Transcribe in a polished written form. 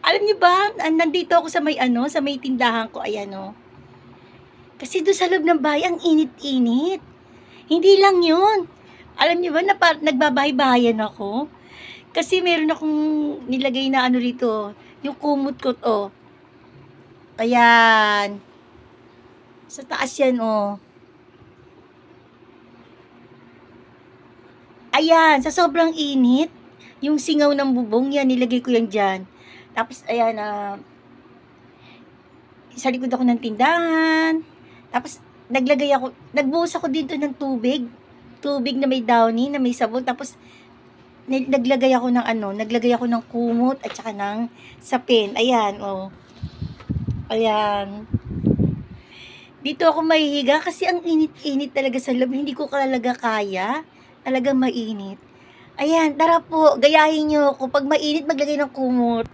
Alam niyo ba, nandito ako sa may ano, sa may tindahan ko, ayan oh. Kasi doon sa loob ng bahay, ang init-init. Hindi lang yun. Alam niyo ba, nagbabahay-bahayan ako? Kasi meron akong nilagay na ano rito, yung kumot ko, oh. Ayan. Sa taas yan, oh. Ayan, sa sobrang init, yung singaw ng bubong, yan, nilagay ko yan dyan. Tapos, ayan, sa likod ako ng tindahan. Tapos, nagbuhos ako dito ng tubig. Tubig na may downy, na may sabon. Tapos, naglagay ako ng kumot at saka ng sapin. Ayan, oh. Ayan. Dito ako mahihiga kasi ang init-init talaga sa loob. Hindi ko talaga kaya. Talagang mainit. Ayan, tara po, gayahin nyo. Kung pag mainit, maglagay ng kumot.